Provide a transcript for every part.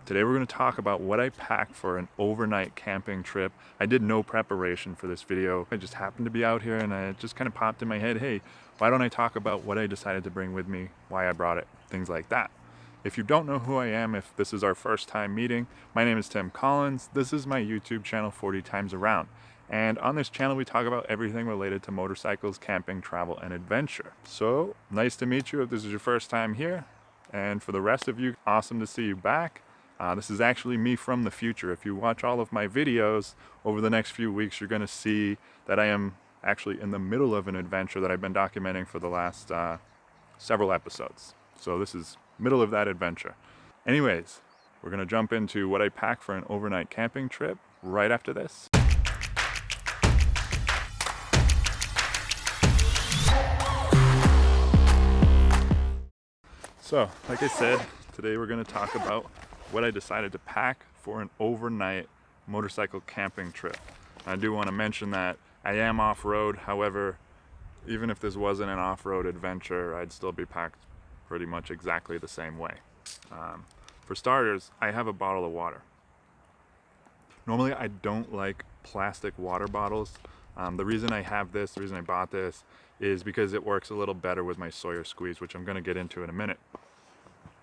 Today we're going to talk about what I packed for an overnight camping trip. I did no preparation for this video. I just happened to be out here and it just kind of popped in my head, hey, why don't I talk about what I decided to bring with me, why I brought it, things like that. If you don't know who I am, if this is our first time meeting, my name is Tim Collins. This is my YouTube channel, 40 Times Around. And on this channel, we talk about everything related to motorcycles, camping, travel, and adventure. So nice to meet you if this is your first time here. And for the rest of you, awesome to see you back. This is actually me from the future. If you watch all of my videos over the next few weeks, you're going to see that I am actually in the middle of an adventure that I've been documenting for the last several episodes. So this is middle of that adventure. Anyways, we're going to jump into what I packed for an overnight camping trip right after this. So, like I said, today we're going to talk about what I decided to pack for an overnight motorcycle camping trip. I do want to mention that I am off-road. However, even if this wasn't an off-road adventure, I'd still be packed pretty much exactly the same way. For starters, I have a bottle of water. Normally, I don't like plastic water bottles. The reason I have this, the reason I bought this, is because it works a little better with my Sawyer squeeze, which I'm going to get into in a minute.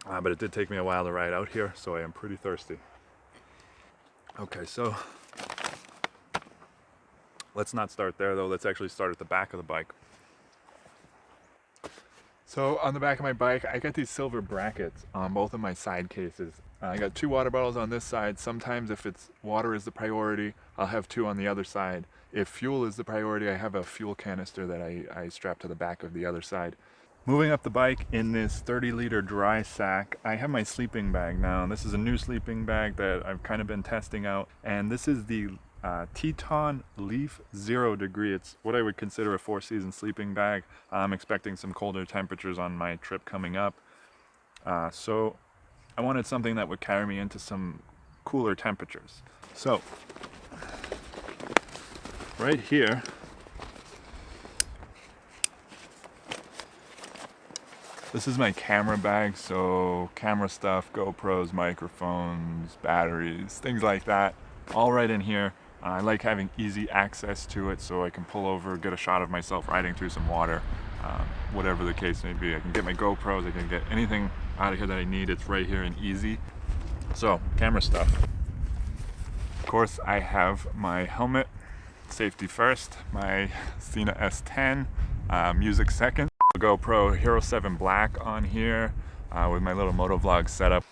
But it did take me a while to ride out here, so I am pretty thirsty. Okay, so let's not start there though. Let's actually start at the back of the bike. So on the back of my bike, I got these silver brackets on both of my side cases. I got 2 water bottles on this side. Sometimes if it's water is the priority, I'll have 2 on the other side. If fuel is the priority, I have a fuel canister that I strap to the back of the other side. Moving up the bike in this 30-liter dry sack, I have my sleeping bag now. This is a new sleeping bag that I've kind of been testing out, and this is the Teton Leaf 0 degree. It's what I would consider a 4-season sleeping bag. I'm expecting some colder temperatures on my trip coming up, so I wanted something that would carry me into some cooler temperatures. So right here, this is my camera bag, so camera stuff, GoPros, microphones, batteries, things like that, all right in here. I like having easy access to it so I can pull over, get a shot of myself riding through some water, whatever the case may be. I can get my GoPros, I can get anything out of here that I need. It's right here and easy. So, camera stuff. Of course, I have my helmet, safety first, my Sena S10, music second. GoPro Hero 7 Black on here with my little motovlog setup.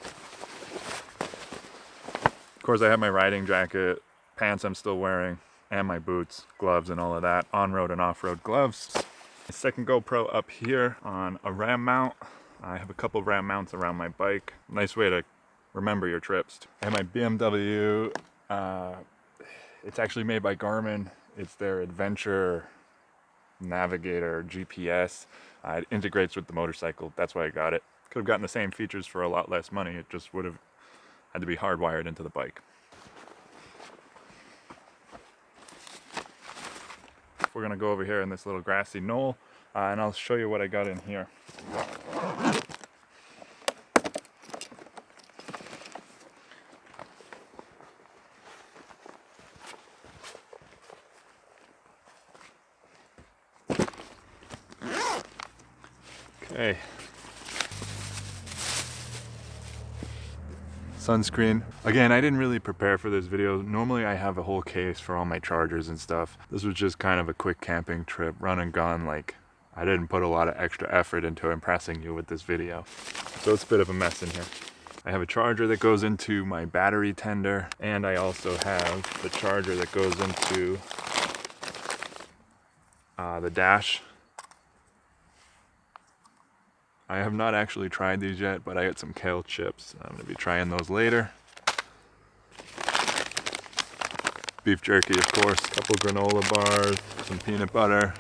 Of course, I have my riding jacket, pants I'm still wearing, and my boots, gloves, and all of that. On-road and off-road gloves. My second GoPro up here on a RAM mount. I have a couple RAM mounts around my bike. Nice way to remember your trips. I have my BMW. It's actually made by Garmin. It's their Adventure Navigator GPS. It integrates with the motorcycle. That's why I got it. Could have gotten the same features for a lot less money. It just would have had to be hardwired into the bike. We're gonna go over here in this little grassy knoll, and I'll show you what I got in here. Okay. Sunscreen. Again, I didn't really prepare for this video. Normally I have a whole case for all my chargers and stuff. This was just kind of a quick camping trip, run and gun. Like, I didn't put a lot of extra effort into impressing you with this video. So it's a bit of a mess in here. I have a charger that goes into my battery tender, and I also have the charger that goes into the dash. I have not actually tried these yet, but I got some kale chips. I'm going to be trying those later. Beef jerky, of course, a couple granola bars, some peanut butter,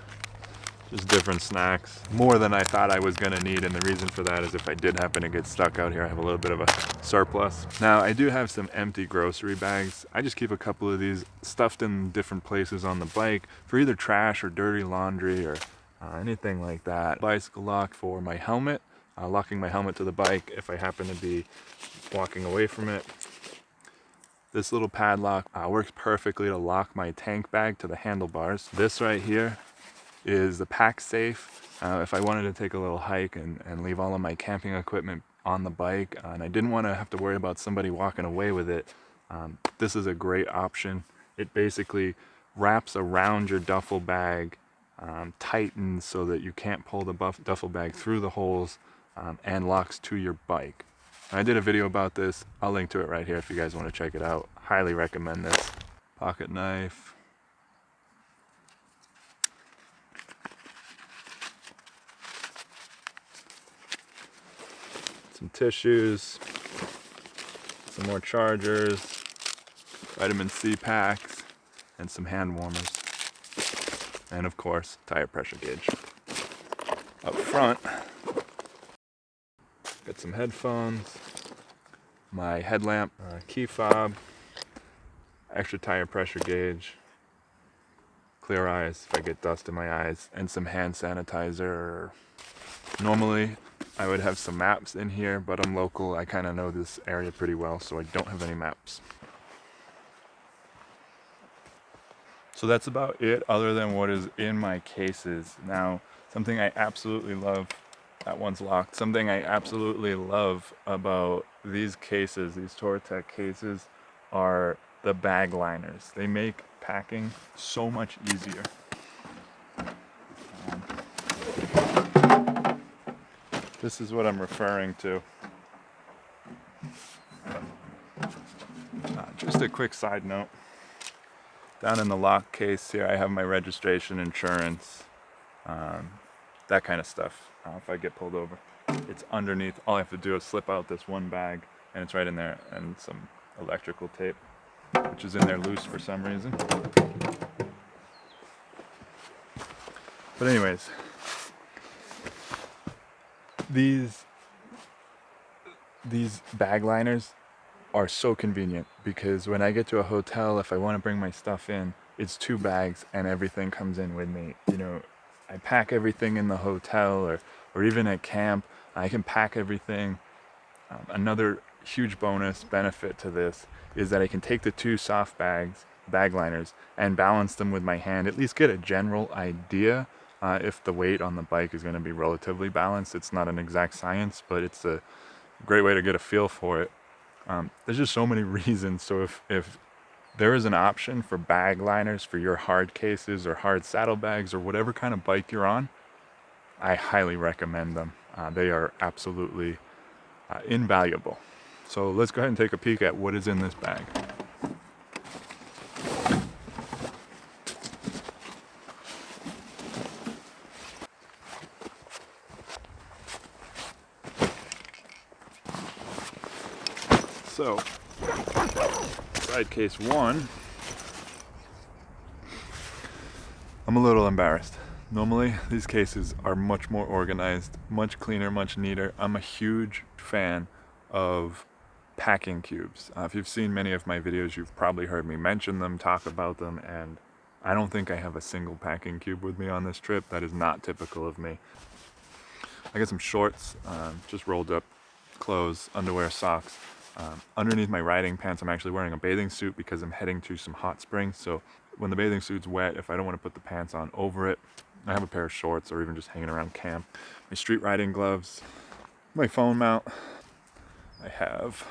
just different snacks. More than I thought I was going to need, and the reason for that is if I did happen to get stuck out here, I have a little bit of a surplus. Now, I do have some empty grocery bags. I just keep a couple of these stuffed in different places on the bike for either trash or dirty laundry or anything like that. Bicycle lock for my helmet, locking my helmet to the bike if I happen to be walking away from it. This little padlock works perfectly to lock my tank bag to the handlebars. This right here is the pack safe. If I wanted to take a little hike and leave all of my camping equipment on the bike, and I didn't want to have to worry about somebody walking away with it, this is a great option. It basically wraps around your duffel bag, tightens so that you can't pull the duffel bag through the holes, and locks to your bike. I did a video about this. I'll link to it right here if you guys want to check it out. Highly recommend this. Pocket knife. Some tissues. Some more chargers. Vitamin C packs. And some hand warmers. And of course, tire pressure gauge. Up front, got some headphones, my headlamp, key fob, extra tire pressure gauge, clear eyes if I get dust in my eyes, and some hand sanitizer. Normally I would have some maps in here, but I'm local. I kind of know this area pretty well, so I don't have any maps. So that's about it other than what is in my cases. Now, something I absolutely love, that one's locked. Something I absolutely love about these cases, these Tortec cases, are the bag liners. They make packing so much easier. This is what I'm referring to. Just a quick side note. Down in the lock case here, I have my registration, insurance, that kind of stuff. If I get pulled over, it's underneath. All I have to do is slip out this one bag, and it's right in there, and some electrical tape, which is in there loose for some reason. But anyways, these bag liners are so convenient, because when I get to a hotel, if I want to bring my stuff in, it's 2 bags and everything comes in with me. You know, I pack everything in the hotel or even at camp. I can pack everything. Another huge bonus benefit to this is that I can take the 2 soft bag liners, and balance them with my hand, at least get a general idea if the weight on the bike is going to be relatively balanced. It's not an exact science, but it's a great way to get a feel for it. There's just so many reasons. So if there is an option for bag liners for your hard cases or hard saddlebags or whatever kind of bike you're on, I highly recommend them. They are absolutely invaluable. So let's go ahead and take a peek at what is in this bag. So, side case 1, I'm a little embarrassed. Normally, these cases are much more organized, much cleaner, much neater. I'm a huge fan of packing cubes. If you've seen many of my videos, you've probably heard me mention them, talk about them, and I don't think I have a single packing cube with me on this trip. That is not typical of me. I got some shorts, just rolled up clothes, underwear, socks. Underneath my riding pants, I'm actually wearing a bathing suit because I'm heading to some hot springs. So when the bathing suit's wet, if I don't want to put the pants on over it, I have a pair of shorts, or even just hanging around camp. My street riding gloves, my phone mount. I have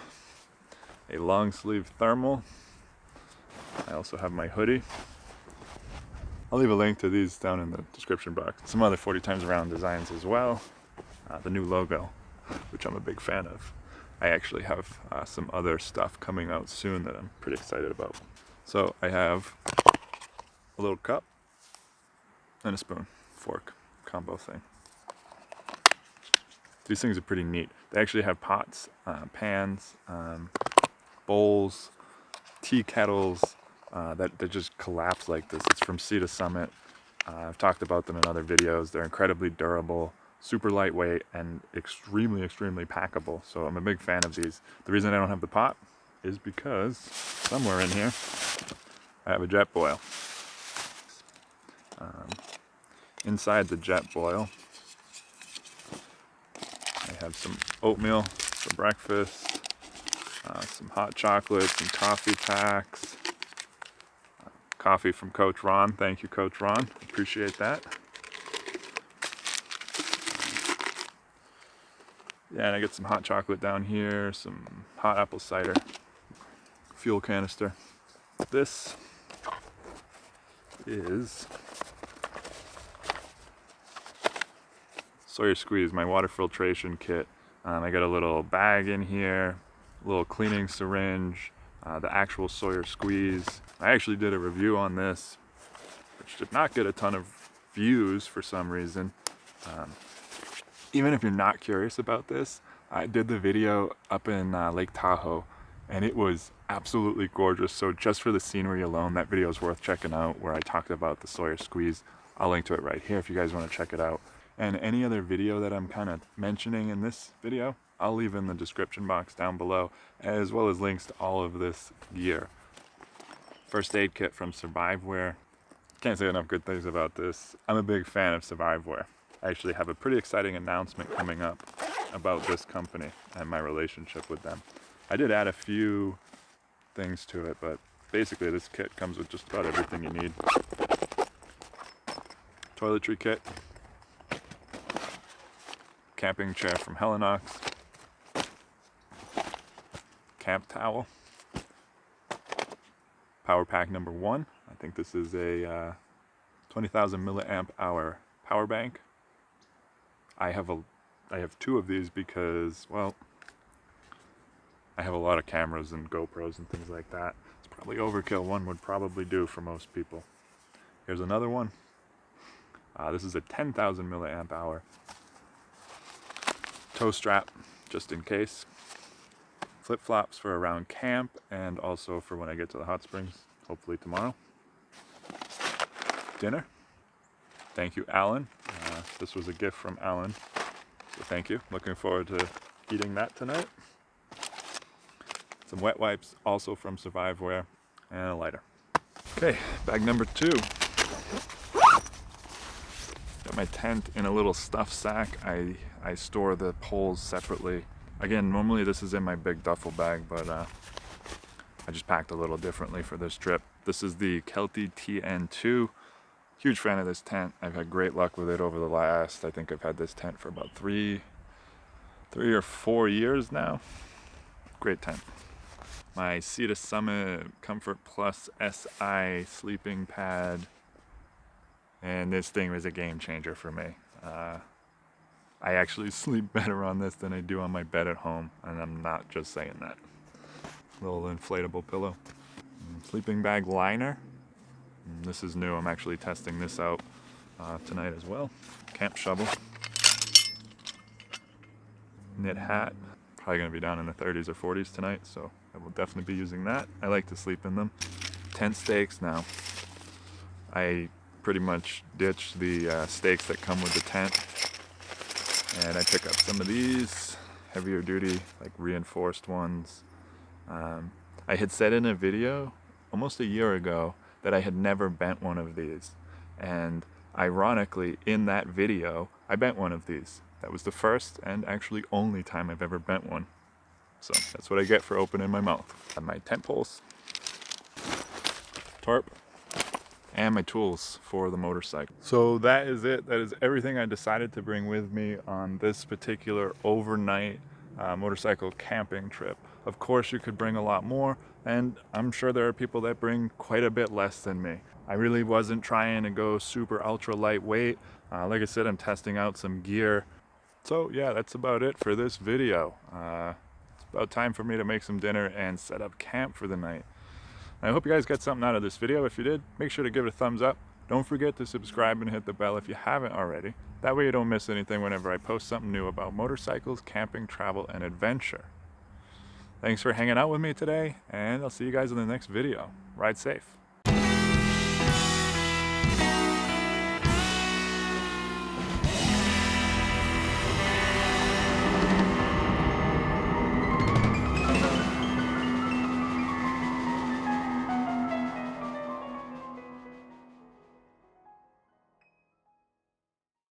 a long sleeve thermal. I also have my hoodie. I'll leave a link to these down in the description box. Some other 40 times around designs as well. The new logo, which I'm a big fan of. I actually have some other stuff coming out soon that I'm pretty excited about. So I have a little cup and a spoon, fork, combo thing. These things are pretty neat. They actually have pots, pans, bowls, tea kettles that just collapse like this. It's from Sea to Summit. I've talked about them in other videos. They're incredibly durable, super lightweight, and extremely, extremely packable. So I'm a big fan of these. The reason I don't have the pot is because somewhere in here I have a jet boil. Inside the jet boil I have some oatmeal for breakfast, some hot chocolate, some coffee packs. Coffee from Coach Ron. Thank you, Coach Ron. Appreciate that. Yeah, and I get some hot chocolate down here, some hot apple cider, fuel canister. This is Sawyer Squeeze, my water filtration kit. I got a little bag in here, a little cleaning syringe, the actual Sawyer Squeeze. I actually did a review on this, which did not get a ton of views for some reason. Even if you're not curious about this, I did the video up in Lake Tahoe, and it was absolutely gorgeous. So just for the scenery alone, that video is worth checking out, where I talked about the Sawyer Squeeze. I'll link to it right here if you guys want to check it out. And any other video that I'm kind of mentioning in this video, I'll leave in the description box down below, as well as links to all of this gear. First aid kit from Surviveware. Can't say enough good things about this. I'm a big fan of Surviveware. I actually have a pretty exciting announcement coming up about this company and my relationship with them. I did add a few things to it, but basically this kit comes with just about everything you need. Toiletry kit. Camping chair from Helinox. Camp towel. Power pack number 1. I think this is a 20,000 milliamp hour power bank. I have 2 of these because, well, I have a lot of cameras and GoPros and things like that. It's probably overkill. One would probably do for most people. Here's another one. This is a 10,000 milliamp hour toe strap, just in case. Flip-flops for around camp and also for when I get to the hot springs, hopefully tomorrow. Dinner. Thank you, Alan. This was a gift from Alan, so thank you. Looking forward to eating that tonight. Some wet wipes, also from Surviveware, and a lighter. Okay, bag number 2. Got my tent in a little stuff sack. I store the poles separately. Again, normally this is in my big duffel bag, but I just packed a little differently for this trip. This is the Kelty TN2. Huge fan of this tent. I've had great luck with it over the last, I think I've had this tent for about 3 or 4 years now. Great tent. My Sea to Summit Comfort Plus SI sleeping pad. And this thing was a game changer for me. I actually sleep better on this than I do on my bed at home, and I'm not just saying that. Little inflatable pillow. Sleeping bag liner. This is new. I'm actually testing this out tonight as well. Camp shovel. Knit hat. Probably going to be down in the 30s or 40s tonight, so I will definitely be using that. I like to sleep in them. Tent stakes now. I pretty much ditched the stakes that come with the tent, and I pick up some of these heavier duty, like reinforced ones. I had said in a video almost a year ago that I had never bent one of these, and ironically in that video I bent one of these. That was the first and actually only time I've ever bent one. So that's what I get for opening my mouth. And my tent poles, tarp, and my tools for the motorcycle. So that is it. That is everything I decided to bring with me on this particular overnight motorcycle camping trip. Of course you could bring a lot more, and I'm sure there are people that bring quite a bit less than me. I really wasn't trying to go super ultra lightweight. Like I said, I'm testing out some gear. So yeah, that's about it for this video. It's about time for me to make some dinner and set up camp for the night. I hope you guys got something out of this video. If you did, make sure to give it a thumbs up. Don't forget to subscribe and hit the bell if you haven't already. That way you don't miss anything whenever I post something new about motorcycles, camping, travel, and adventure. Thanks for hanging out with me today, and I'll see you guys in the next video. Ride safe.